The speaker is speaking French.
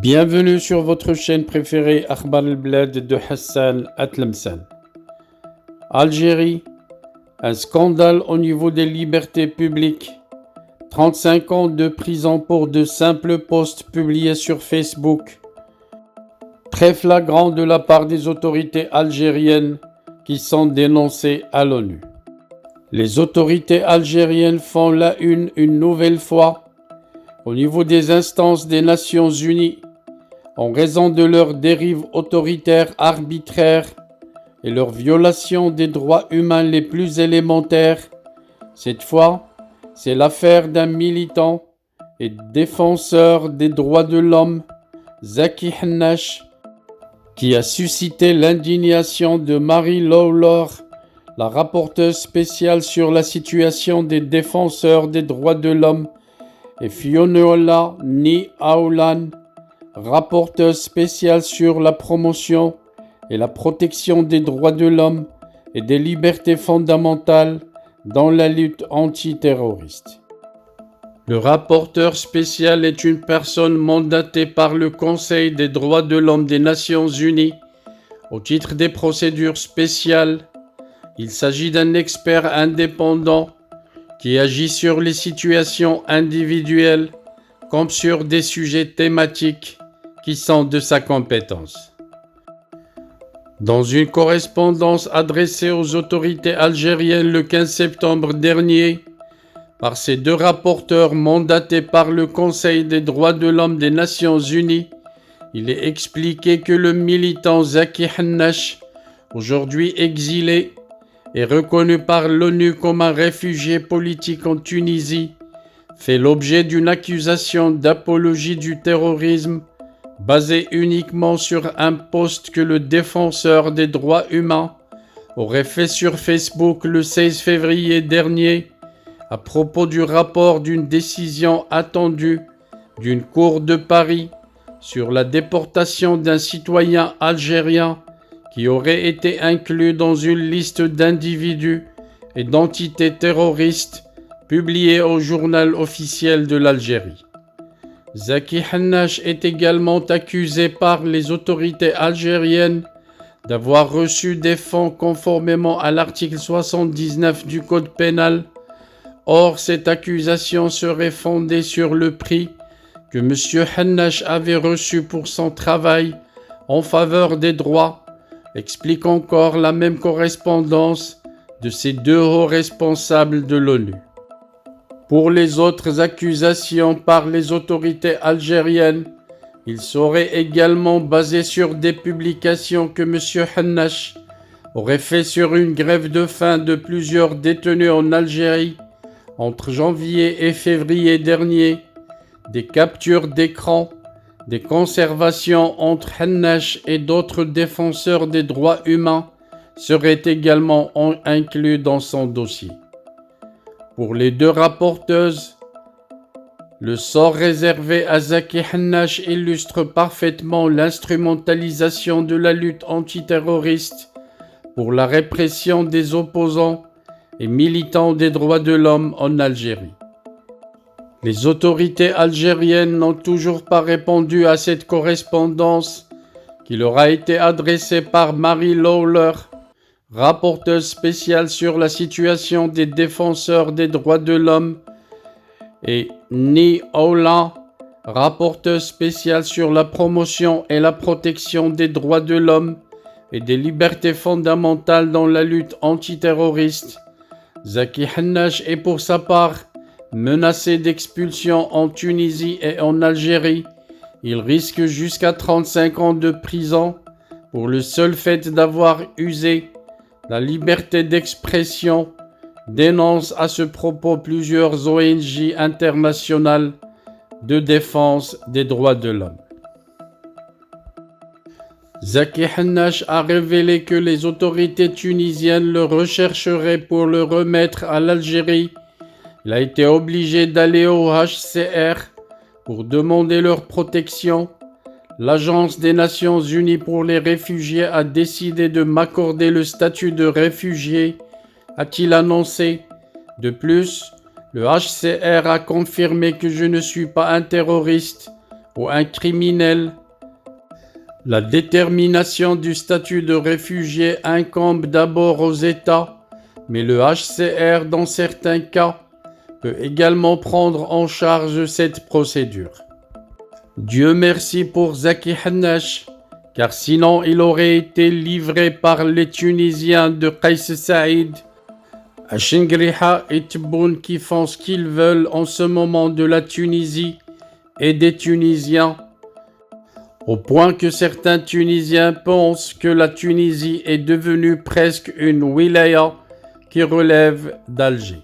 Bienvenue sur votre chaîne préférée Akhbar al-Blad de Hassan Atlemsan. Algérie, un scandale au niveau des libertés publiques. 35 ans de prison pour de simples posts publiés sur Facebook. Très flagrant de la part des autorités algériennes qui sont dénoncées à l'ONU. Les autorités algériennes font la une nouvelle fois au niveau des instances des Nations Unies en raison de leurs dérives autoritaires arbitraires et leur violation des droits humains les plus élémentaires. Cette fois, c'est l'affaire d'un militant et défenseur des droits de l'homme, Zaki Hannache, qui a suscité l'indignation de Mary Lawlor, la rapporteuse spéciale sur la situation des défenseurs des droits de l'homme, et Fionnuala Ni Aoulan, rapporteuse spéciale sur la promotion et la protection des droits de l'homme et des libertés fondamentales dans la lutte antiterroriste. Le rapporteur spécial est une personne mandatée par le Conseil des droits de l'homme des Nations Unies au titre des procédures spéciales. Il s'agit d'un expert indépendant qui agit sur les situations individuelles comme sur des sujets thématiques qui sont de sa compétence. Dans une correspondance adressée aux autorités algériennes le 15 septembre dernier, par ces deux rapporteurs mandatés par le Conseil des droits de l'homme des Nations Unies, il est expliqué que le militant Zaki Hannache, aujourd'hui exilé et reconnu par l'ONU comme un réfugié politique en Tunisie, fait l'objet d'une accusation d'apologie du terrorisme basée uniquement sur un post que le défenseur des droits humains aurait fait sur Facebook le 16 février dernier à propos du rapport d'une décision attendue d'une cour de Paris sur la déportation d'un citoyen algérien qui aurait été inclus dans une liste d'individus et d'entités terroristes publiée au journal officiel de l'Algérie. Zaki Hannache est également accusé par les autorités algériennes d'avoir reçu des fonds conformément à l'article 79 du Code pénal. Or, cette accusation serait fondée sur le prix que M. Hannache avait reçu pour son travail en faveur des droits, explique encore la même correspondance de ces deux hauts responsables de l'ONU. Pour les autres accusations par les autorités algériennes, il serait également basé sur des publications que M. Hannache aurait fait sur une grève de faim de plusieurs détenus en Algérie entre janvier et février dernier, des captures d'écran, des conservations entre Hannache et d'autres défenseurs des droits humains seraient également inclus dans son dossier. Pour les deux rapporteuses, le sort réservé à Zaki Hannache illustre parfaitement l'instrumentalisation de la lutte antiterroriste pour la répression des opposants et militants des droits de l'homme en Algérie. Les autorités algériennes n'ont toujours pas répondu à cette correspondance qui leur a été adressée par Mary Lawlor, rapporteuse spéciale sur la situation des défenseurs des droits de l'homme, et Ni Aoulan, rapporteuse spéciale sur la promotion et la protection des droits de l'homme et des libertés fondamentales dans la lutte antiterroriste. Zaki Hannache est pour sa part menacé d'expulsion en Tunisie et en Algérie. Il risque jusqu'à 35 ans de prison pour le seul fait d'avoir usé la liberté d'expression, dénonce à ce propos plusieurs ONG internationales de défense des droits de l'homme. Zaki Hannache a révélé que les autorités tunisiennes le rechercheraient pour le remettre à l'Algérie. Il a été obligé d'aller au HCR pour demander leur protection. L'Agence des Nations Unies pour les réfugiés a décidé de m'accorder le statut de réfugié, a-t-il annoncé. De plus, le HCR a confirmé que je ne suis pas un terroriste ou un criminel. La détermination du statut de réfugié incombe d'abord aux États, mais le HCR, dans certains cas, peut également prendre en charge cette procédure. Dieu merci pour Zaki Hannash, car sinon il aurait été livré par les Tunisiens de Qais Saïd, à Chengriha et Tebboune qui font ce qu'ils veulent en ce moment de la Tunisie et des Tunisiens, au point que certains Tunisiens pensent que la Tunisie est devenue presque une wilaya qui relève d'Alger.